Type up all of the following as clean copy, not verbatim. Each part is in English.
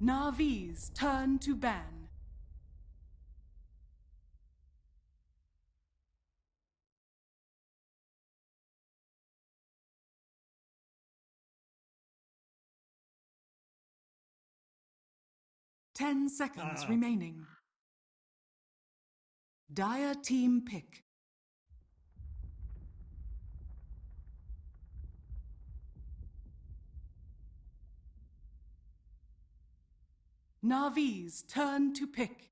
Navi's turn to ban. Ten seconds remaining. Dire team pick. Navi's turn to pick.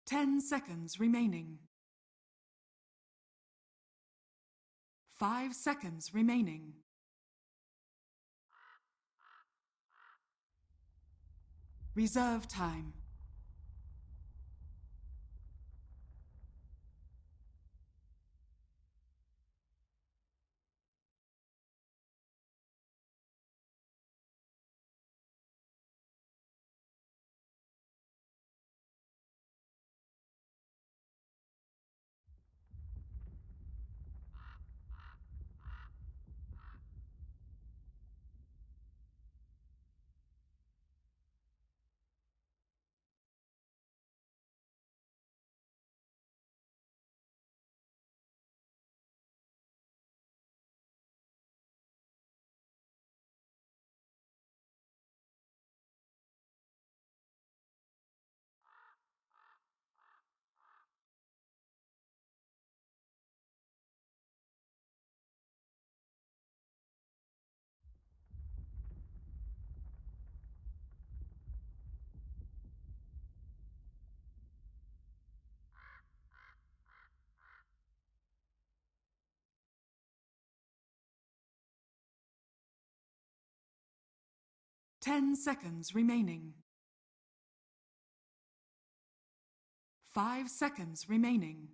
Ten seconds remaining. 5 seconds remaining. Reserve time. Ten seconds remaining. 5 seconds remaining.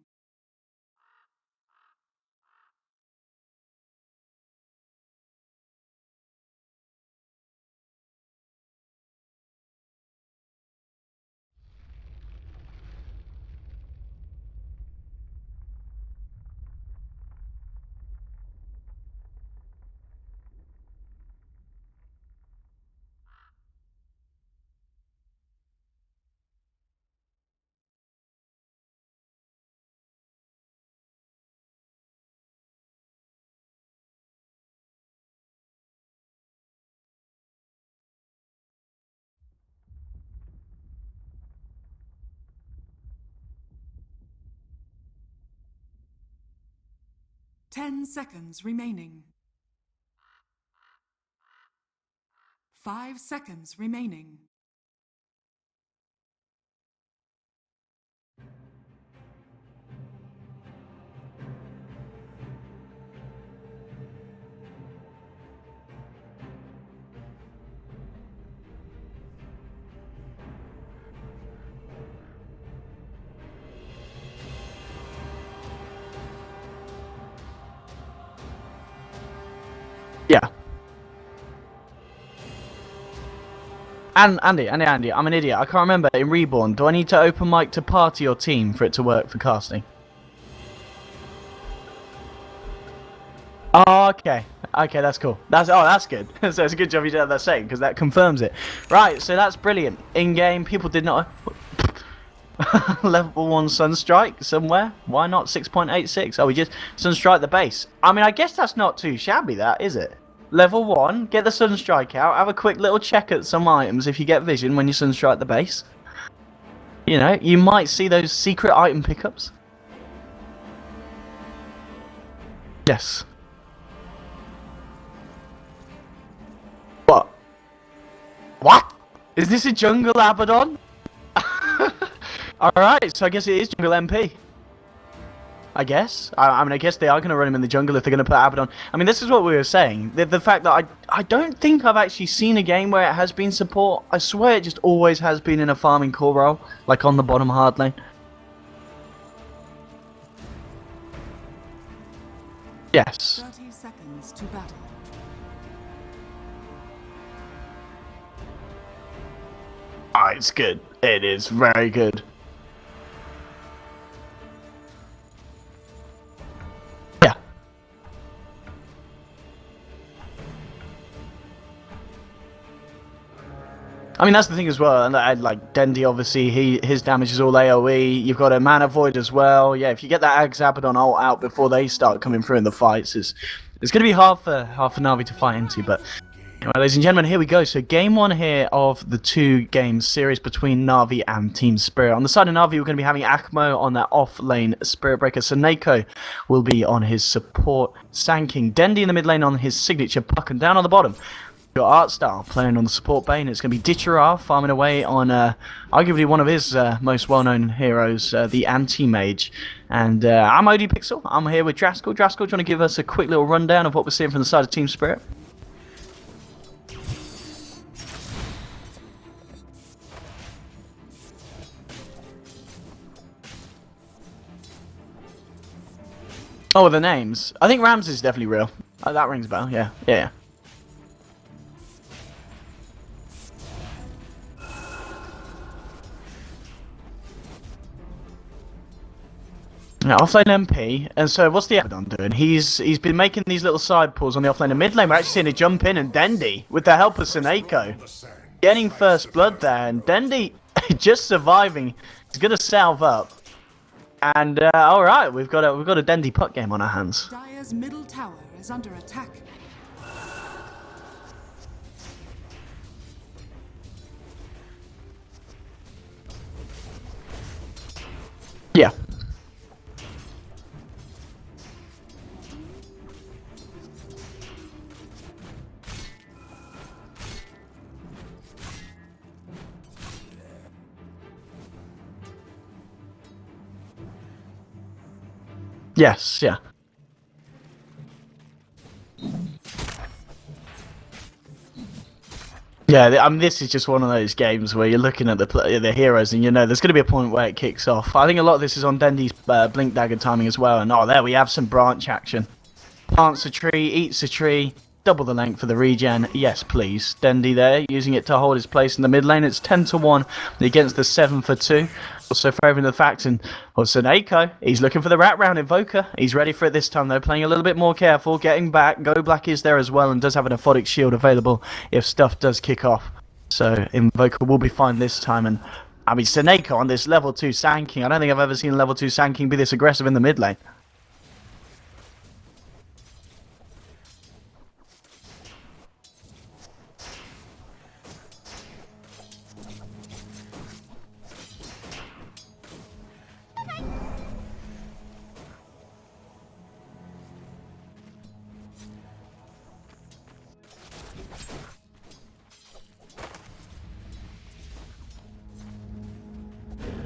Ten seconds remaining. 5 seconds remaining. Yeah. And Andy, I'm an idiot. I can't remember in Reborn. Do I need to open mic to party or team for it to work for casting? Oh, okay. Okay, that's cool. That's good. So it's a good job you did that saying because that confirms it. Right, so that's brilliant. In game, people did not level 1 Sunstrike somewhere. Why not 6.86? Oh, we just Sunstrike the base. I mean, I guess that's not too shabby, that is it? Level 1, get the Sunstrike out, have a quick little check at some items if you get vision when you Sunstrike the base. You know, you might see those secret item pickups. Yes. What? What? Is this a jungle Abaddon? Alright, so I guess it is jungle MP. I guess. I mean, I guess they are going to run him in the jungle if they're going to put Abaddon. I mean, this is what we were saying. The fact that I don't think I've actually seen a game where it has been support. I swear it just always has been in a farming core role, like on the bottom hard lane. Yes. 30 seconds to battle. Oh, it's good. It is very good. Yeah. I mean, that's the thing as well. And like Dendi, obviously, his damage is all AoE. You've got a Mana Void as well. Yeah, if you get that Agzabadon ult out before they start coming through in the fights, it's going to be hard for Na'Vi to fight into. But anyway, ladies and gentlemen, here we go. So game one here of the 2-game series between Na'Vi and Team Spirit. On the side of Na'Vi, we're going to be having Akmo on that off-lane Spirit Breaker. Saneko will be on his support Sanking. Dendi in the mid lane on his signature Puck. And down on the bottom, got Artstyle playing on the support Bane. It's going to be Ditcherar farming away on arguably one of his most well-known heroes, the Anti-Mage. And I'm OD Pixel. I'm here with Draskell. Draskell, do you want to give us a quick little rundown of what we're seeing from the side of Team Spirit? Oh, the names. I think Rams is definitely real. That rings a bell, yeah. Yeah. Yeah, offlane MP, and so what's the Abaddon doing? He's been making these little side pulls on the offlane and mid lane. We're actually seeing a jump in, and Dendi, with the help of Saneko, getting first blood there, and Dendi just surviving. He's gonna salve up, and all right, we've got a Dendi puck game on our hands. Dire's middle tower is under attack. Yeah. Yes, yeah. Yeah, I mean, this is just one of those games where you're looking at the heroes and you know there's going to be a point where it kicks off. I think a lot of this is on Dendi's Blink Dagger timing as well. And oh, there we have some branch action. Plants a tree, eats a tree, double the length for the regen. Yes, please. Dendi there, using it to hold his place in the mid lane. It's 10-1 against the 7-2. Also favoring the fact, and also Saneko, he's looking for the rat round Invoker. He's ready for it this time though, playing a little bit more careful, getting back. Go Black is there as well and does have an Aphotic Shield available if stuff does kick off. So Invoker will be fine this time. And I mean, Saneko on this level 2 Sanking. I don't think I've ever seen level 2 Sanking be this aggressive in the mid lane.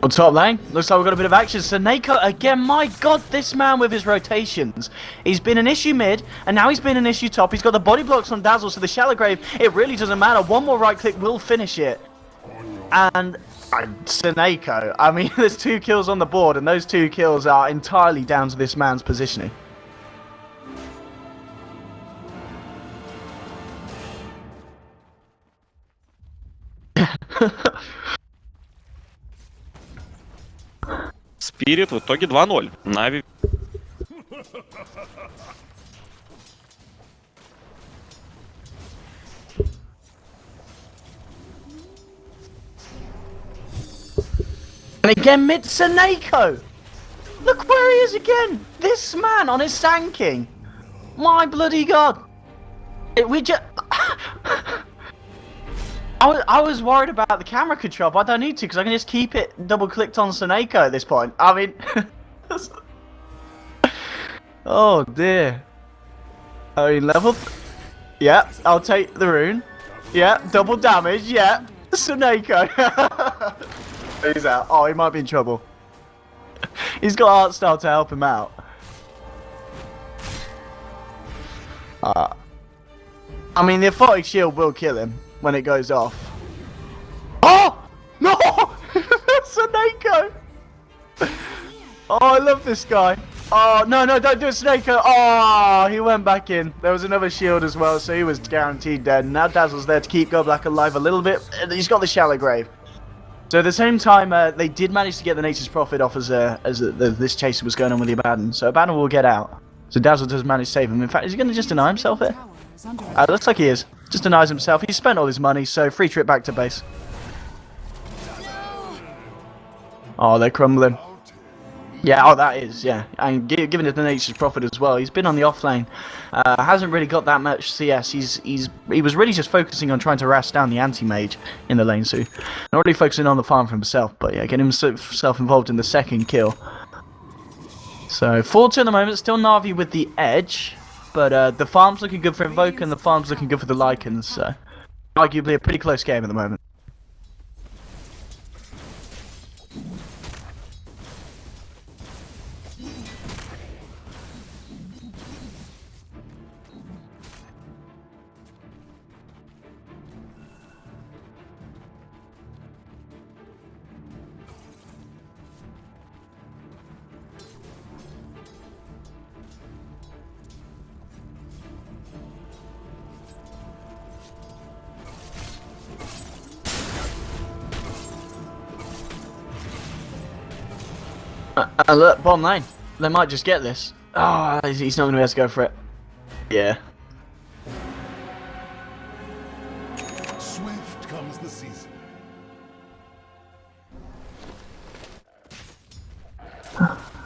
On top lane, looks like we've got a bit of action. Saneko again, my god, this man with his rotations. He's been an issue mid, and now he's been an issue top. He's got the body blocks on Dazzle, so the shallow grave, it really doesn't matter. One more right click will finish it. And Saneko, I mean, there's 2 kills on the board, and those 2 kills are entirely down to this man's positioning. Спирит в итоге 2-0. Нави. And again, mid Saneko! Look where he is again! This man on his Sanking! My bloody god! We just... I was worried about the camera control, but I don't need to because I can just keep it double-clicked on Saneko at this point. I mean... oh dear. I mean, level... Yeah, I'll take the rune. Yeah, double damage, yeah. Saneko. He's out. Oh, he might be in trouble. He's got art style to help him out. I mean, the Aphotic Shield will kill him when it goes off. Oh! No! Saneko! Oh, I love this guy. Oh, no, don't do it, Snako. Oh, he went back in. There was another shield as well, so he was guaranteed dead. Now Dazzle's there to keep Goblack alive a little bit. He's got the shallow grave. So at the same time, they did manage to get the Nature's Prophet off as this chaser was going on with the Abaddon. So Abaddon will get out. So Dazzle does manage to save him. In fact, is he going to just deny himself here? Tower is under attack. Looks like he is. Just denies himself. He's spent all his money, so free trip back to base. Oh, they're crumbling. Yeah, oh, that is, yeah. And given it the Nature's Prophet as well, he's been on the off lane. Hasn't really got that much CS. He was really just focusing on trying to harass down the anti-mage in the lane, so not really focusing on the farm for himself, but yeah, getting himself involved in the second kill. So, 4-2 at the moment, still Na'Vi with the edge, but the farm's looking good for Invoke and the farm's looking good for the Lycans, so arguably a pretty close game at the moment. Look, bottom lane. They might just get this. Oh, he's not going to be able to go for it. Yeah. Swift comes the season.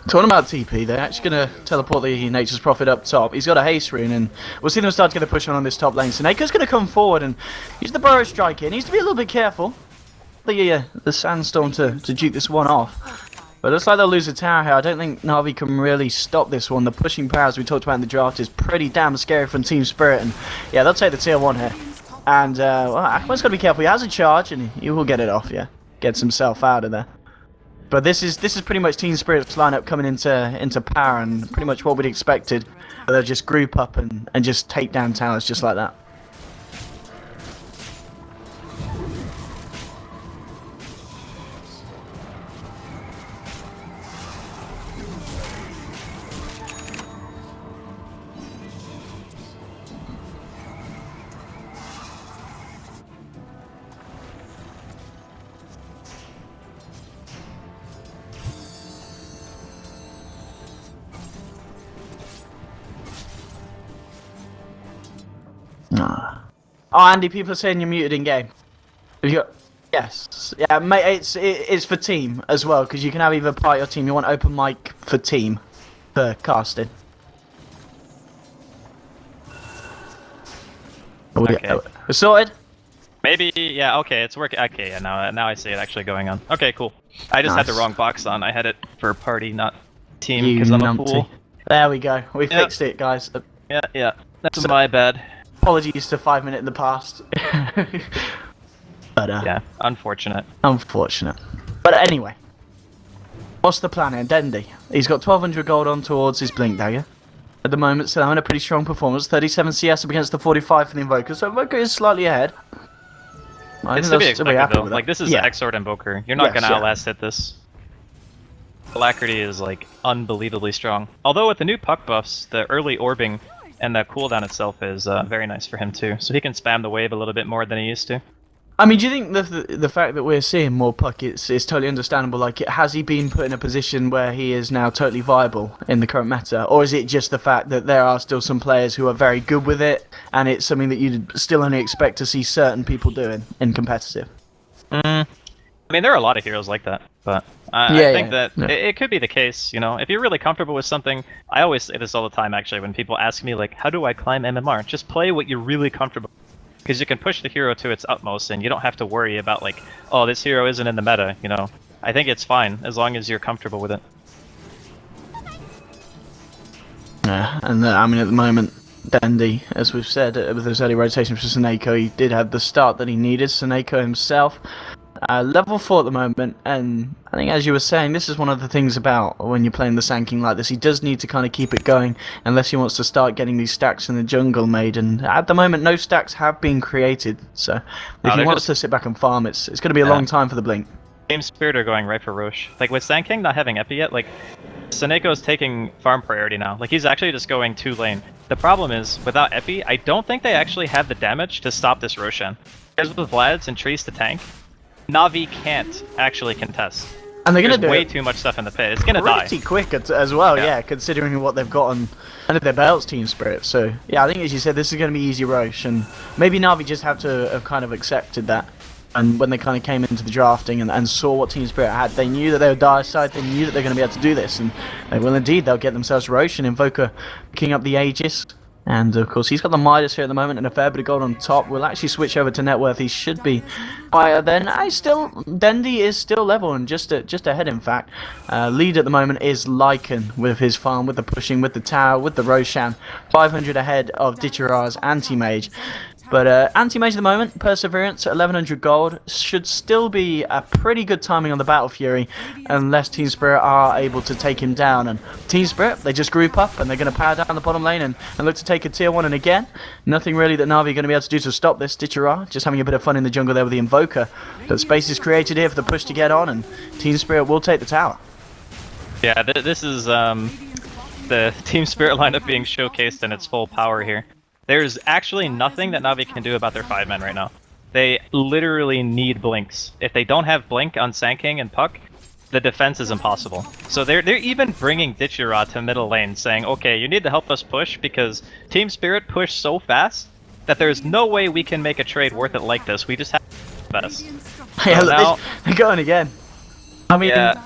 Talking about TP, they're actually going to teleport the Nature's Prophet up top. He's got a haste rune, and we'll see them start to get a push on this top lane. Seneca's going to come forward and use the Burrow Strike here. He needs to be a little bit careful. The Sandstorm to duke this one off. But it looks like they'll lose a tower here. I don't think Na'Vi can really stop this one. The pushing power, as we talked about in the draft, is pretty damn scary from Team Spirit. And yeah, they'll take the tier 1 here. And well, Aquaman's got to be careful. He has a charge, and he will get it off, yeah. Gets himself out of there. But this is pretty much Team Spirit's lineup coming into power, and pretty much what we'd expected. They'll just group up and just take down towers just like that. Oh, Andy, people are saying you're muted in game. Have you got? Yes. Yeah, mate. It's for team as well, because you can have either part of your team. You want open mic for team for casting. Okay. We're sorted. Maybe, yeah, okay, it's working. Okay, yeah, now I see it actually going on. Okay, cool. I just had the wrong box on. I had it for party, not team, because I'm a fool. There we go. We fixed it, guys. Yeah. That's my bad. Apologies to 5 Minute in the past. But yeah, unfortunate. Unfortunate. But anyway, what's the plan here? Dendy. He's got 1200 gold on towards his Blink Dagger. At the moment, still having a pretty strong performance. 37 CS up against the 45 for the Invoker. So Invoker is slightly ahead. It's to be expected though. Like, this is an X-Sword Invoker. You're not gonna outlast hit this. Alacrity is like unbelievably strong. Although with the new puck buffs, the early orbing and the cooldown itself is very nice for him too. So he can spam the wave a little bit more than he used to. I mean, do you think the fact that we're seeing more puck is totally understandable? Like, has he been put in a position where he is now totally viable in the current meta? Or is it just the fact that there are still some players who are very good with it, and it's something that you'd still only expect to see certain people doing in competitive? I mean, there are a lot of heroes like that, but I think that it could be the case, you know? If you're really comfortable with something, I always say this all the time, actually, when people ask me, like, how do I climb MMR? Just play what you're really comfortable with. Because you can push the hero to its utmost, and you don't have to worry about, like, oh, this hero isn't in the meta, you know? I think it's fine, as long as you're comfortable with it. Yeah, and I mean, at the moment, Dandy, as we've said, with his early rotation for Seneko, he did have the start that he needed. Seneko himself, level 4 at the moment, and I think, as you were saying, this is one of the things about when you're playing the Sand King like this. He does need to kind of keep it going unless he wants to start getting these stacks in the jungle made, and at the moment no stacks have been created, so if he wants to sit back and farm, it's going to be a long time for the Blink. Team Spirit are going right for Roche. Like, with Sand King not having Epi yet, like, Seneco's taking farm priority now. Like, he's actually just going 2 lane. The problem is, without Epi, I don't think they actually have the damage to stop this Roshan. Because with Vlad's and Trees to tank, Na'Vi can't actually contest. And they're going to do way too much stuff in the pit. It's going to die. Pretty quick as well, yeah, considering what they've got under their belts, Team Spirit. So, yeah, I think as you said, this is going to be easy Roche. And maybe Na'Vi just have to have kind of accepted that. And when they kind of came into the drafting and saw what Team Spirit had, they knew that they were dire side, they knew that they're going to be able to do this. And they will indeed, they'll get themselves Roche and Invoker picking up the Aegis. And of course, he's got the Midas here at the moment and a fair bit of gold on top. We'll actually switch over to net worth. He should be higher then. Dendi is still level and just ahead, in fact. Lead at the moment is Lycan with his farm, with the pushing, with the tower, with the Roshan. 500 ahead of Ditchara's Anti-Mage. But Anti-Mage at the moment, Perseverance at 1100 gold, should still be a pretty good timing on the Battle Fury, unless Team Spirit are able to take him down. And Team Spirit, they just group up and they're going to power down the bottom lane and look to take a tier 1. And again, nothing really that Na'Vi are going to be able to do to stop this. Ditchara just having a bit of fun in the jungle there with the Invoker. But space is created here for the push to get on, and Team Spirit will take the tower. Yeah, this is the Team Spirit lineup being showcased in its full power here. There's actually nothing that Na'Vi can do about their 5 men right now. They literally need blinks. If they don't have blink on Sand King and Puck, the defense is impossible. So they're even bringing Ditchara to middle lane, saying, okay, you need to help us push because Team Spirit pushed so fast that there's no way we can make a trade worth it like this. We just have the best. Yeah, so look, now, they're going again. I mean, yeah.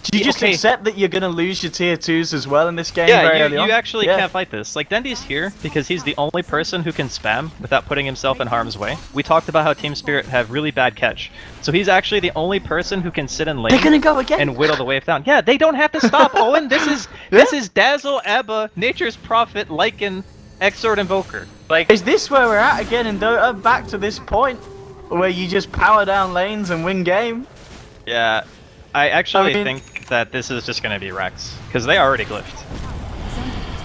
Do you just accept that you're going to lose your tier 2s as well in this game? Yeah, you actually can't fight this. Like, Dendi's here because he's the only person who can spam without putting himself in harm's way. We talked about how Team Spirit have really bad catch. So he's actually the only person who can sit in lane They're gonna go again. and whittle the wave down. Yeah, they don't have to stop, Owen. This is Dazzle, Abba, Nature's Prophet, Lycan, Exort, Invoker. Like, is this where we're at again in Dota? Back to this point where you just power down lanes and win game? Yeah, I actually think that this is just gonna be Rex, because they already glyphed.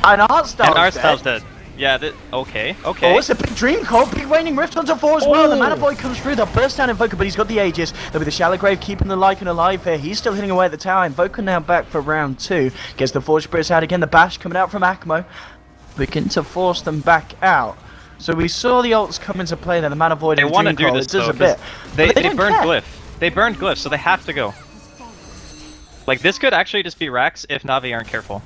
And Artstyle's dead. Yeah, okay. Oh, it's a big Dream Cold, big Waning Rift onto 4 as well. The Mana Boy comes through, they'll burst down Invoker, but he's got the Aegis. There'll be the Shallow Grave keeping the Lycan alive here. He's still hitting away at the tower. Invoker now back for round 2. Gets the Forge Spirits out again, the Bash coming out from Akmo. Begin to force them back out. So we saw the ults come into play there, the Mana Void and the Dream Cold. It does a bit. They burned Glyph. They burned Glyph, so they have to go. Like, this could actually just be Rax if Na'Vi aren't careful.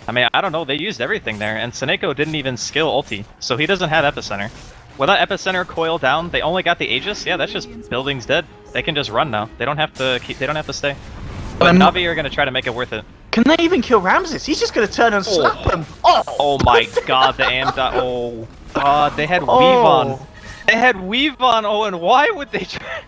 I mean, I don't know, they used everything there, and Seneco didn't even skill ulti, so he doesn't have Epicenter. Without Epicenter coil down, they only got the Aegis. Yeah, that's just buildings dead. They can just run now. They don't have to stay. But Na'Vi are gonna try to make it worth it. Can they even kill Ramses? He's just gonna turn and slap him. Oh my god, the AM dot. Oh god, they had Weave on. They had Weave on, Owen. Why would they try?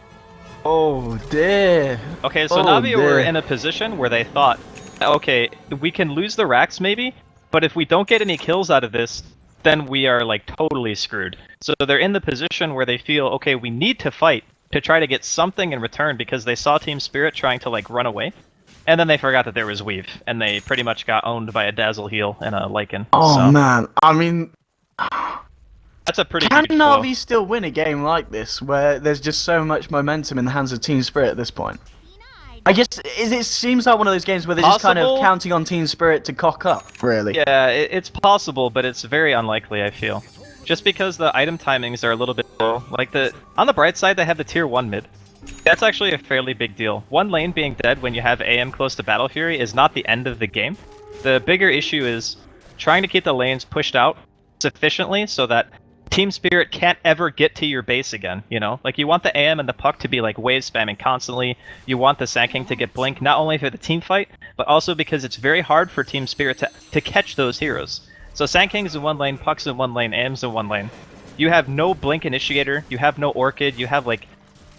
Oh dear. Okay, so Na'Vi were in a position where they thought, okay, we can lose the Rax maybe, but if we don't get any kills out of this, then we are like totally screwed. So they're in the position where they feel, okay, we need to fight to try to get something in return because they saw Team Spirit trying to like run away. And then they forgot that there was Weave, and they pretty much got owned by a Dazzle heal and a Lycan. Oh man, I mean... That's a pretty Can Na'Vi still win a game like this, where there's just so much momentum in the hands of Team Spirit at this point? I guess it seems like one of those games where they're just kind of counting on Team Spirit to cock up, really. Yeah, it's possible, but it's very unlikely, I feel. Just because the item timings are a little bit low. Like, on the bright side, they have the tier 1 mid. That's actually a fairly big deal. One lane being dead when you have AM close to Battle Fury is not the end of the game. The bigger issue is trying to keep the lanes pushed out sufficiently so that Team Spirit can't ever get to your base again, you know? Like, you want the AM and the Puck to be, like, wave spamming constantly. You want the Sand King to get Blink, not only for the team fight, but also because it's very hard for Team Spirit to catch those heroes. So Sand King's in one lane, Puck's in one lane, AM's in one lane. You have no Blink Initiator, you have no Orchid, you have, like...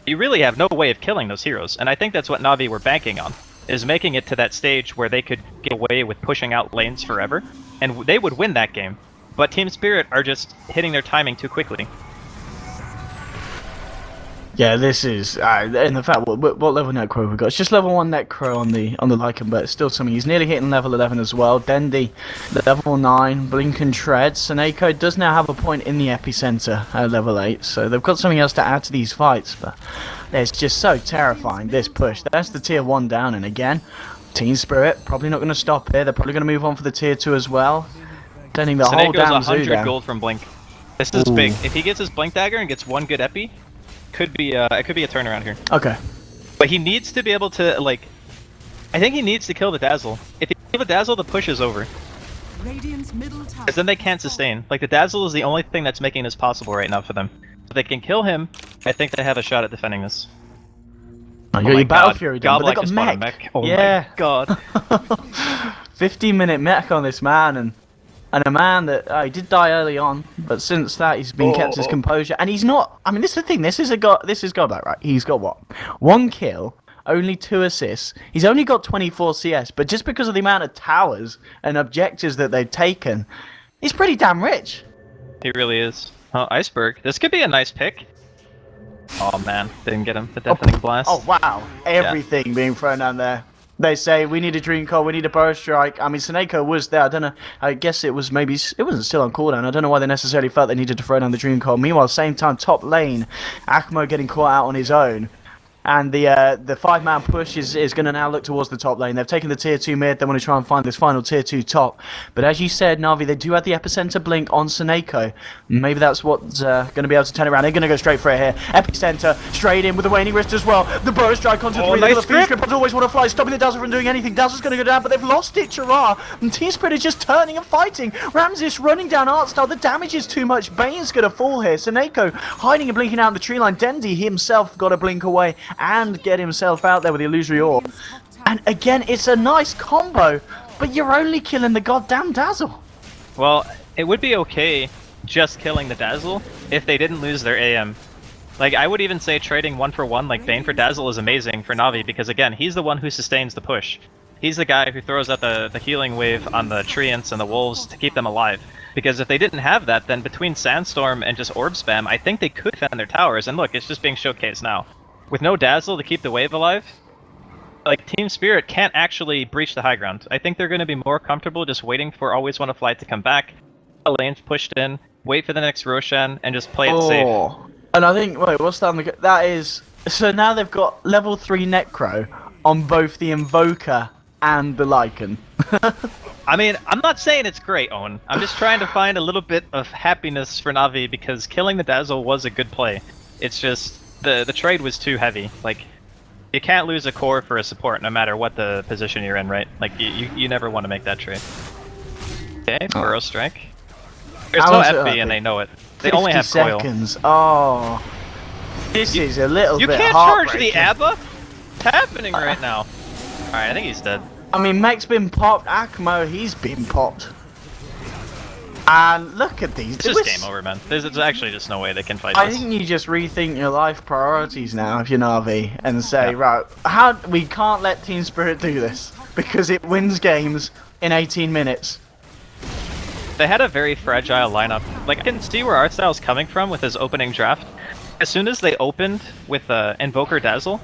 You really have no way of killing those heroes, and I think that's what Na'Vi were banking on, is making it to that stage where they could get away with pushing out lanes forever, and they would win that game. But Team Spirit are just hitting their timing too quickly. Yeah, this is, and the fact, what level Necro have we got? It's just level 1 Necro on the Lycan, but it's still something. He's nearly hitting level 11 as well. Dendi, level 9, Blink and Tread. Seneco does now have a point in the epicenter at level 8, so they've got something else to add to these fights, but It's just so terrifying, this push. That's the tier 1 down, and again, Team Spirit probably not going to stop here. They're probably going to move on for the tier 2 as well. Sending the whole damn zoo 100 down. gold from Blink. This is big. If he gets his Blink Dagger and gets one good epi, it could be a turnaround here. Okay. But he needs to be able to, like... I think he needs to kill the Dazzle. If he kills the Dazzle, the push is over. Radiant's middle tower. Because then they can't sustain. Like, the Dazzle is the only thing that's making this possible right now for them. If they can kill him, I think they have a shot at defending this. Oh, you got your Battle Fury down, but they got Godlike mech. Oh yeah. my god. 15-minute mech on this man, and a man that he did die early on, but since that he's been kept his composure, and he's not. I mean, this is the thing. This is Godlike, right? He's got what? 1 kill, only 2 assists. He's only got 24 CS, but just because of the amount of towers and objectives that they've taken, he's pretty damn rich. He really is. Oh, Iceberg. This could be a nice pick. Oh man, didn't get him. The Deafening Blast. Oh wow, everything being thrown down there. They say we need a Dream Coil, we need a Burst Strike. I mean, Seneko was there. I don't know. I guess it was maybe it wasn't still on cooldown. I don't know why they necessarily felt they needed to throw down the Dream Coil. Meanwhile, same time, top lane, Akmo getting caught out on his own. And the 5-man push is going to now look towards the top lane. They've taken the tier 2 mid. They want to try and find this final tier 2 top. But as you said, Na'Vi, they do have the epicenter blink on Seneko. Maybe that's what's going to be able to turn it around. They're going to go straight for it here. Epicenter straight in with the waning wrist as well. The burst strike onto 3. Nice the Phoenix Grip always want to fly, stopping the Dazzle from doing anything. Dazzle's going to go down, but they've lost it, Chara. And Team Spirit is just turning and fighting. Ramses running down Artstyle. The damage is too much. Bane's going to fall here. Seneko hiding and blinking out in the tree line. Dendi himself got to blink away and get himself out there with the illusory orb. And again, it's a nice combo, but you're only killing the goddamn Dazzle. Well, it would be okay just killing the Dazzle if they didn't lose their AM. Like, I would even say trading 1 for 1 like Bane for Dazzle is amazing for Na'Vi, because again, he's the one who sustains the push. He's the guy who throws out the healing wave on the Treants and the Wolves to keep them alive. Because if they didn't have that, then between Sandstorm and just Orb Spam, I think they could defend their towers, and look, it's just being showcased now. With no Dazzle to keep the wave alive, like, Team Spirit can't actually breach the high ground. I think they're going to be more comfortable just waiting for Always Wanna Fly to come back, the lane's pushed in, wait for the next Roshan, and just play it safe. And I think, wait, what's that? That is, so now they've got level 3 Necro on both the Invoker and the Lycan. I mean, I'm not saying it's great, Owen. I'm just trying to find a little bit of happiness for Na'Vi, because killing the Dazzle was a good play. It's just, the trade was too heavy. Like, you can't lose a core for a support no matter what the position you're in, right? Like, you never want to make that trade. Okay, Burrow Strike. There's no FB and they know it. They only have seconds. Coil. Oh, this is a little bit You can't charge the ABBA? What's happening right now? Alright, I think he's dead. I mean, Mech's been popped. Akmo, he's been popped. And look at these. It's just game over, man. There's actually just no way they can fight this. I think you just rethink your life priorities now if you're Na'Vi and say, right, we can't let Team Spirit do this because it wins games in 18 minutes. They had a very fragile lineup. Like, I can see where Artstyle's coming from with his opening draft. As soon as they opened with Invoker Dazzle,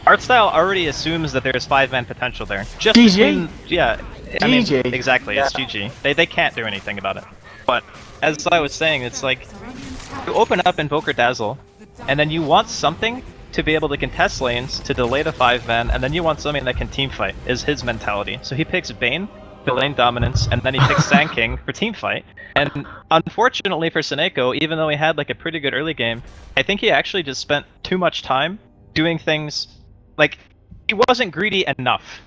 Artstyle already assumes that there's 5-man potential there. Just GG? Yeah. GG. I mean, exactly, it's GG. They can't do anything about it. But, as I was saying, it's like, you open up Invoker Dazzle, and then you want something to be able to contest lanes, to delay the 5-man, and then you want something that can teamfight, is his mentality. So he picks Bane for lane dominance, and then he picks Sand King for teamfight. And unfortunately for Seneko, even though he had like a pretty good early game, I think he actually just spent too much time doing things, like, he wasn't greedy enough.